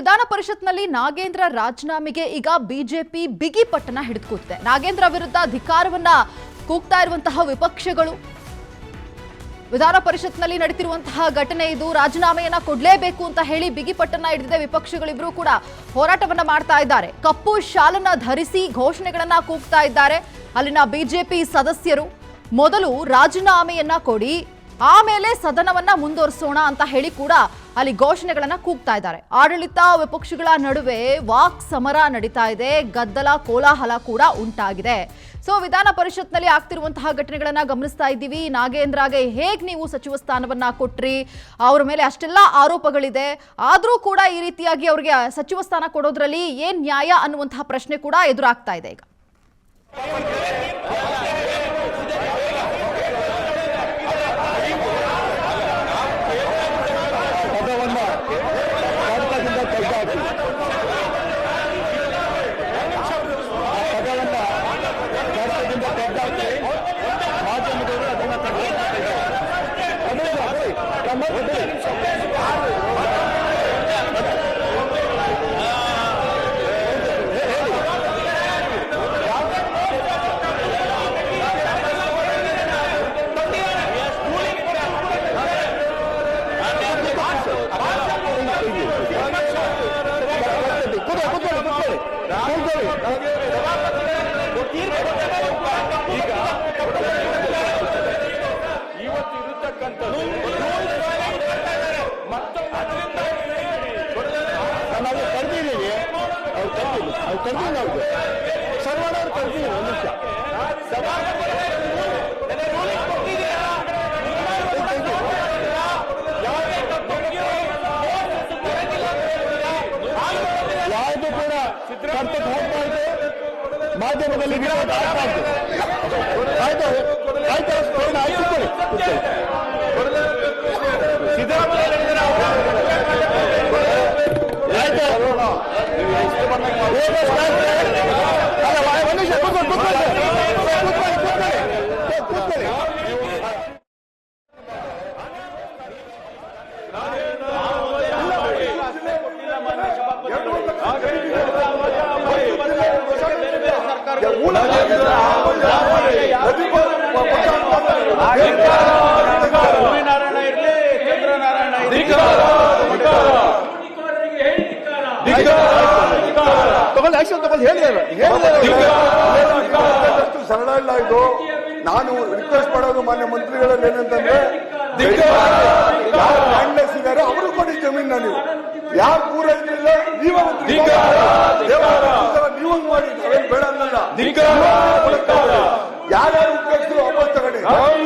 ವಿಧಾನ ಪರಿಷತ್ನಲ್ಲಿ ನಾಗೇಂದ್ರ ರಾಜೀನಾಮೆಗೆ ಈಗ ಬಿಜೆಪಿ ಬಿಗಿ ಪಟ್ಟಣ ಹಿಡಿದು ಕೂತಿದೆ. ನಾಗೇಂದ್ರ ವಿರುದ್ಧ ಧಿಕ್ಕಾರವನ್ನ ಕೂಗ್ತಾ ಇರುವಂತಹ ವಿಪಕ್ಷಗಳು, ವಿಧಾನ ಪರಿಷತ್ನಲ್ಲಿ ನಡೆಯುತ್ತಿರುವಂತಹ ಘಟನೆ ಇದು, ರಾಜೀನಾಮೆಯನ್ನ ಕೊಡಲೇಬೇಕು ಅಂತ ಹೇಳಿ ಬಿಗಿ ಪಟ್ಟಣ ಹಿಡಿದಿದೆ. ವಿಪಕ್ಷಗಳಿಬ್ರು ಕೂಡ ಹೋರಾಟವನ್ನ ಮಾಡ್ತಾ ಇದ್ದಾರೆ. ಕಪ್ಪು ಶಾಲನ್ನ ಧರಿಸಿ ಘೋಷಣೆಗಳನ್ನ ಕೂಗ್ತಾ ಇದ್ದಾರೆ. ಅಲ್ಲಿನ ಬಿಜೆಪಿ ಸದಸ್ಯರು ಮೊದಲು ರಾಜೀನಾಮೆಯನ್ನ ಕೊಡಿ, ಆಮೇಲೆ ಸದನವನ್ನ ಮುಂದುವರಿಸೋಣ ಅಂತ ಹೇಳಿ ಕೂಡ ಅಲ್ಲಿ ಘೋಷಣೆಗಳನ್ನ ಕೂಗ್ತಾ ಇದ್ದಾರೆ. ಆಡಳಿತ ವಿಪಕ್ಷಗಳ ನಡುವೆ ವಾಕ್ ಸಮರ ನಡೀತಾ ಇದೆ, ಗದ್ದಲ ಕೋಲಾಹಲ ಕೂಡ ಉಂಟಾಗಿದೆ. ಸೊ ವಿಧಾನ ಪರಿಷತ್ನಲ್ಲಿ ಆಗ್ತಿರುವಂತಹ ಘಟನೆಗಳನ್ನ ಗಮನಿಸ್ತಾ ಇದ್ದೀವಿ. ನಾಗೇಂದ್ರಗೆ ಹೇಗ್ ನೀವು ಸಚಿವ ಸ್ಥಾನವನ್ನ ಕೊಟ್ರಿ, ಅವ್ರ ಮೇಲೆ ಅಷ್ಟೆಲ್ಲ ಆರೋಪಗಳಿದೆ, ಆದ್ರೂ ಕೂಡ ಈ ರೀತಿಯಾಗಿ ಅವ್ರಿಗೆ ಸಚಿವ ಸ್ಥಾನ ಕೊಡೋದ್ರಲ್ಲಿ ಏನ್ ನ್ಯಾಯ ಅನ್ನುವಂತಹ ಪ್ರಶ್ನೆ ಕೂಡ ಎದುರಾಗ್ತಾ ಇದೆ. ಈಗ ಮಾಧ್ಯಮದಲ್ಲಿ ಸರಳ ಇಲ್ಲ ಇದು. ನಾನು ರಿಕ್ವೆಸ್ಟ್ ಮಾಡೋದು ಮಾನ್ಯ ಮಂತ್ರಿಗಳಲ್ಲಿ ಏನಂತಂದ್ರೆ, ಯಾರು ಲ್ಯಾಂಡ್ಲೆಸ್ ಇದ್ದಾರೆ ಅವರು ಕೊಡಿ ಜಮೀನ, ನೀವು ಯಾರು ಪೂರೈಸಲಿಲ್ಲ ನೀವೊಂದು ಮಾಡಿ, ನಾವೇನು ಬೇಡ ಅನ್ನಲ್ಲ. ಯಾರ್ಯಾರು ಉಪಯೋಗಿಸಿದ್ರು ವಾಪಸ್ ತಗೊಳ್ಳಿ.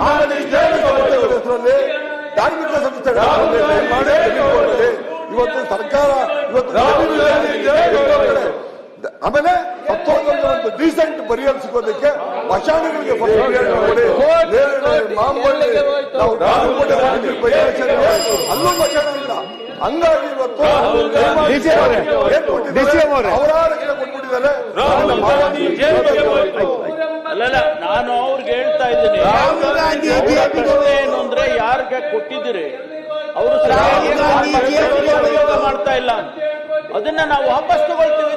ಆಮೇಲೆ ಹೆಸರಲ್ಲಿ ಧಾರ್ಮಿಕ ಸಂಸ್ಥೆಗಳು ಇವತ್ತು ಸರ್ಕಾರ ಆಮೇಲೆ ಒಂದು ಡೀಸೆಂಟ್ ಬರಿಯಲ್ ಸಿಗೋದಕ್ಕೆ ಮಶಾಣಗಳಿಗೆ ಅಲ್ಲೂ ಮಶಾಣ ಇಲ್ಲ. ಹಂಗಾಗಿ ಇವತ್ತು ಅವರಾರಕ್ಕೆ ಕೊಟ್ಬಿಟ್ಟಿದ್ದಾರೆ. ಅಲ್ಲ, ನಾನು ಅವ್ರಿಗೆ ಹೇಳ್ತಾ ಇದ್ದೀನಿ, ಏನು ಅಂದ್ರೆ ಯಾರಿಗೆ ಕೊಟ್ಟಿದ್ದೀರಿ ಅವರು ಮಾಡ್ತಾ ಇಲ್ಲ, ಅದನ್ನ ನಾವು ವಾಪಸ್ ತಗೊಳ್ತೀವಿ.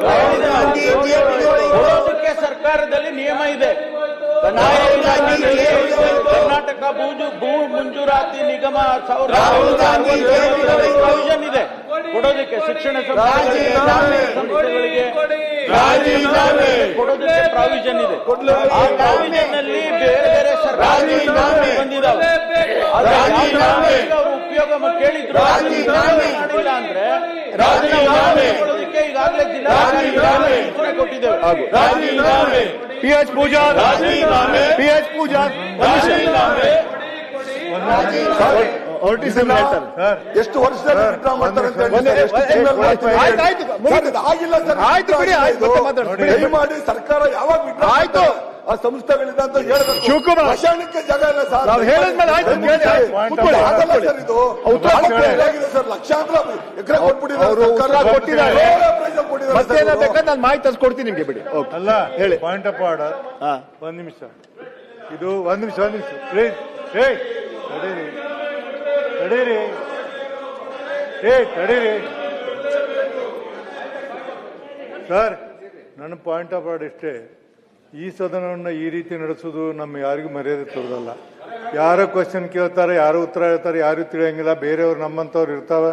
ಕೊಡೋದಕ್ಕೆ ಸರ್ಕಾರದಲ್ಲಿ ನಿಯಮ ಇದೆ. ಕರ್ನಾಟಕ ಭೂ ಮಂಜೂರಾತಿ ನಿಗಮ ಪ್ರಾವಿಷನ್ ಇದೆ ಕೊಡೋದಕ್ಕೆ, ಶಿಕ್ಷಣ ಸಂಸ್ಥೆಗಳಿಗೆ ಕೊಡೋದಕ್ಕೆ ಪ್ರಾವಿಷನ್ ಇದೆ. ಆ ಪ್ರಾವಿಷನ್ ನಲ್ಲಿ ಬೇರೆ ಬೇರೆ ಸರ್ಕಾರ ಬಂದಿದ್ದಾವೆ. ಅವರು ಉಪಯೋಗ ಕೇಳಿದ್ರು, ಮಾಡಿಲ್ಲ ಅಂದ್ರೆ ಈಗಾಗಲೇ ಜಿಲ್ಲಾಧಿಕಾರಿ ಕೊಟ್ಟಿದ್ದೇವೆ. PH ಪೂಜಾ ಎಷ್ಟು ವರ್ಷದಲ್ಲಿ ವಿಡ್ರಾ ಮಾಡ್ತಾರೆ ಅಂತ ಆಗಿಲ್ಲ ಸರ್. ದಯಮಾಡಿ ಸರ್ಕಾರ ಯಾವಾಗ ವಿಡ್ರಾ ಆಯ್ತು ಆ ಸಂಸ್ಥೆಗಳಿಂದ ಅಂತ ಹೇಳಬೇಕು. ಶಿವಕುಮಾರ್ ರಸಾಯನಿಕ ಜಾಗ ಇಲ್ಲ ಸರ್, ಆಗಲ್ಲ ಸರ್. ಇದು ಸರ್ ಲಕ್ಷಾಂತರ ಎಕರೆ ಕೊಟ್ಬಿಟ್ಟಿದ್ದಾರೆ. ನಾನು ಮಾಹಿತಿ ತರಿಸ್ಕೊಡ್ತೀನಿ ನಿಮ್ಗೆ, ಬಿಡಿ. ಅಲ್ಲ, ಹೇಳಿ. Point of order. ಒಂದ್ ನಿಮಿಷ, ಇದು ಒಂದ್ ನಿಮಿಷ ಪ್ಲೀಸ್. ತಡೀರಿ. ಸರ್, ನನ್ನ ಪಾಯಿಂಟ್ ಆಫ್ ಆರ್ಡರ್ ಇಷ್ಟೇ. ಈ ಸದನವನ್ನು ಈ ರೀತಿ ನಡೆಸೋದು ನಮ್ಮ ಯಾರಿಗೂ ಮರ್ಯಾದೆ ತೋರೋದಲ್ಲ. ಯಾರೋ ಕ್ವಶನ್ ಕೇಳ್ತಾರೆ, ಯಾರು ಉತ್ತರ ಹೇಳ್ತಾರೆ, ಯಾರು ತಿಳಿಯಂಗಿಲ್ಲ. ಬೇರೆಯವ್ರು ನಮ್ಮಂಥವ್ರು ಇರ್ತಾವೆ,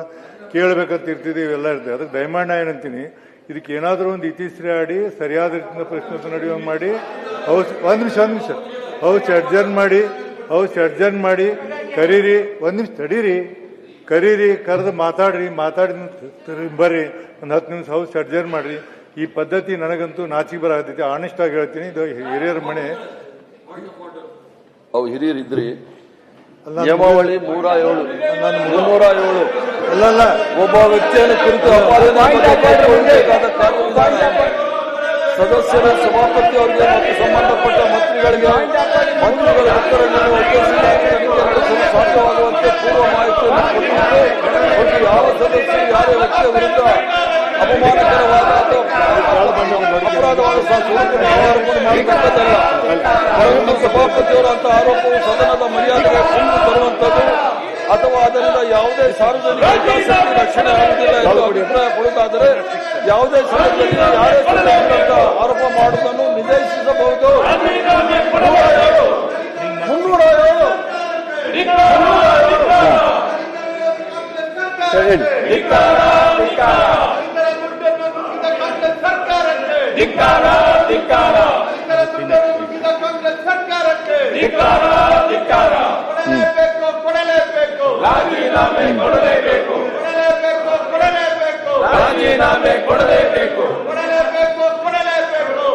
ಕೇಳಬೇಕಂತ ಇರ್ತಿದ್ದೀವಿ, ಇವೆಲ್ಲ ಇರ್ತದೆ. ಅದಕ್ಕೆ ದಯಮಾಡಿ ನಾ ಏನಂತೀನಿ, ಇದಕ್ಕೆ ಏನಾದರೂ ಒಂದು ಇತಿಶ್ರೀ ಆಡಿ ಸರಿಯಾದ ರೀತಿಯಿಂದ ಪ್ರಶ್ನೆ ನಡೆಯುವಂಗೆ ಮಾಡಿ ಒಂದು ನಿಮಿಷ ಹೌಸ್ ಅಡ್ಜರ್ನ್ ಮಾಡಿ ಕರೀರಿ. ಒಂದು ನಿಮಿಷ ತಡೀರಿ, ಕರೀರಿ, ಕರೆದು ಮಾತಾಡ್ರಿ, ಬರ್ರಿ, ಒಂದು 10 ನಿಮಿಷ ಹೌಸ್ ಅಡ್ಜರ್ನ್ ಮಾಡ್ರಿ. ಈ ಪದ್ಧತಿ ನನಗಂತೂ ನಾಚಿಕೆ ಬರಾಗ್ತೈತಿ. ಆನೆಸ್ಟ್ ಆಗಿ ಹೇಳ್ತೀನಿ, ಇದು ಹಿರಿಯರ ಮನೆ. ಅವು ಹಿರಿಯರಿದ್ರಿ. ನಿಯಮಾವಳಿ 307 ಅಲ್ಲಲ್ಲ, ಒಬ್ಬ ವ್ಯಕ್ತಿಯನ್ನು ಕುರಿತು ಸದಸ್ಯರ ಸಭಾಪತಿ ಅವರಿಗೆ ಮತ್ತು ಸಂಬಂಧಪಟ್ಟ ಮಂತ್ರಿಗಳಿಗೆ ಮಂತ್ರಿಗಳ ಉತ್ತರಗಳನ್ನು ಉದ್ದೇಶಿಸಿ ಸಾಧ್ಯವಾಗುವಂತೆ ಪೂರ್ವ ಮಾಹಿತಿಯನ್ನು ಕೊಟ್ಟಿದ್ದು ಮತ್ತು ಯಾವ ಸದಸ್ಯರು ಯಾರ ವ್ಯಕ್ತಿಯ ವಿರುದ್ಧ ಅಪಮಾನಕರವಾದ ಅಪರಾಧವಾದ ಮಾಡಬೇಕಲ್ಲ. ಸಭಾಪತಿಯವರ ಅಂತ ಆರೋಪವು ಸದನದ ಮರ್ಯಾದೆಗೆ ಕುಂದು ತರುವಂತದ್ದು ಅಥವಾ ಅದರಿಂದ ಯಾವುದೇ ಸಾರ್ವಜನಿಕ ಹಿತಾಸಕ್ತಿ ರಕ್ಷಣೆ ಆಗುವುದಿಲ್ಲ ಎಂದು ಅಭಿಪ್ರಾಯ ಪಡುವುದಾದರೆ ಯಾವುದೇ ಸಂದರ್ಭದಲ್ಲಿ ಯಾರೇ ಅಂತ ಆರೋಪ ಮಾಡುವುದನ್ನು ನಿಷೇಧಿಸಬಹುದು. 307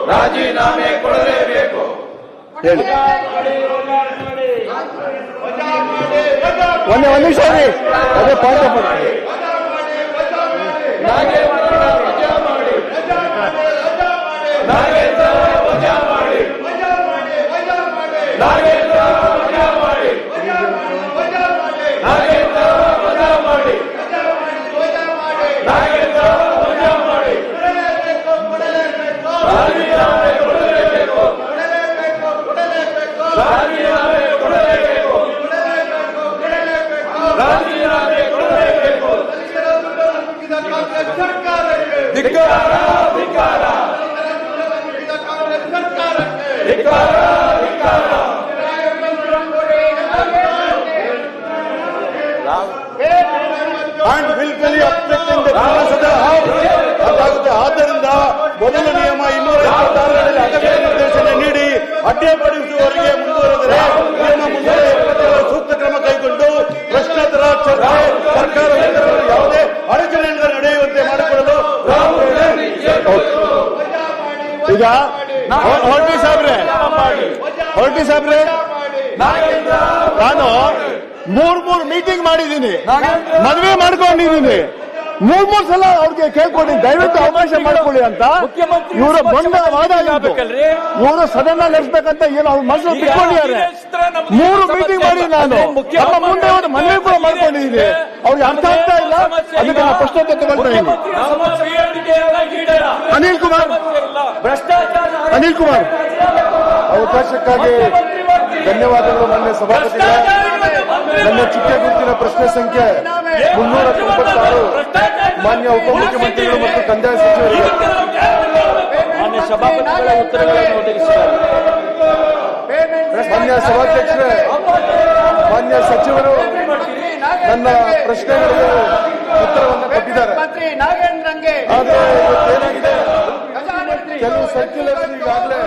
ರಾಜೀನಾಮೆ ಕೊಡಲೇಬೇಕು. ಒಂದು ನಿಮಿಷ ರೀ, ಅದೇ ಪಾಯಿಂಟ್ ಆಫ್ ಆರ್ಡರ್. ಆದ್ದರಿಂದ ಮೊದಲ ನಿಯಮ 226ರಲ್ಲಿ ಅಗತ್ಯ ನಿರ್ದೇಶನ ನೀಡಿ ಅಡ್ಡಿಪಡಿಸುವವರೆಗೆ ಮುಂದುವರೆದರೆ ನಿಯಮ 327 ಸೂಕ್ತ ಕ್ರಮ ಕೈಗೊಂಡು ಪ್ರಶ್ನೋತ್ತರ ಚರ್ಚೆ ಸರ್ಕಾರ ಯಾವುದೇ ಅಡಚಣೆಯಿಂದ ನಡೆಯುವಂತೆ ಮಾಡಿಕೊಳ್ಳಲು. ಈಗ ಹೊರಟಿ ಸಾಬ್ರೆ ನಾನು 3 ಮೀಟಿಂಗ್ ಮಾಡಿದ್ದೀನಿ, ಮದುವೆ ಮಾಡ್ಕೊಂಡಿದ್ದೀನಿ, 3 ಸಲ ಅವ್ರಿಗೆ ಕೇಳ್ಕೊಂಡು ದಯವಿಟ್ಟು ಅವಕಾಶ ಮಾಡ್ಕೊಳ್ಳಿ ಅಂತ ಇವರ ಬಂದ ವಾದ. ಇವರು ಸದನ ನಡೆಸಬೇಕಂತ ಏನು ಅವ್ರ ಮನಸ್ಸು ಬಿಟ್ಕೊಂಡಿದ್ದಾರೆ. 3 ಮೀಟಿಂಗ್ ಮಾಡಿ ನಾನು ನಮ್ಮ ಮುಂದೆ ಒಂದು ಮನವಿ ಕೂಡ ಮಾಡ್ಕೊಂಡಿದ್ದೀನಿ. ಅವ್ರಿಗೆ ಅರ್ಥ ಆಗ್ತಾ ಇಲ್ಲ, ಅದಕ್ಕೆ ನಾನು ಪ್ರಶ್ನೋತ್ತರ ತಗೊಳ್ತಾ ಇದ್ದೀನಿ. ಅನಿಲ್ ಕುಮಾರ್ ಅವಕಾಶಕ್ಕಾಗಿ ಧನ್ಯವಾದಗಳು. ಮಾನ್ಯ ಸಭಾಪತಿಗಳೇ, ನನ್ನ ಚುಕ್ಕೆ ಗುರುತಿನ ಪ್ರಶ್ನೆ ಸಂಖ್ಯೆ 396 ಮಾನ್ಯ ಉಪಮುಖ್ಯಮಂತ್ರಿಗಳು ಮತ್ತು ಕಂದಾಯ ಸಚಿವರಿಗೆ. ಮಾನ್ಯ ಸಭಾಪತಿಗಳ ಉತ್ತರಗಳನ್ನು ಒದಗಿಸಿದ್ದಾರೆ. ಮಾನ್ಯ ಸಭಾಧ್ಯಕ್ಷರೇ, ಮಾನ್ಯ ಸಚಿವರು ನನ್ನ ಪ್ರಶ್ನೆಗಳಿಗೆ ಉತ್ತರವನ್ನು ಕೊಟ್ಟಿದ್ದಾರೆ. ಆದರೆ ಇವತ್ತೇನಾಗಿದೆ, ಕೆಲವು ಸರ್ಕ್ಯುಲರ್ಸ್ ಈಗಾಗಲೇ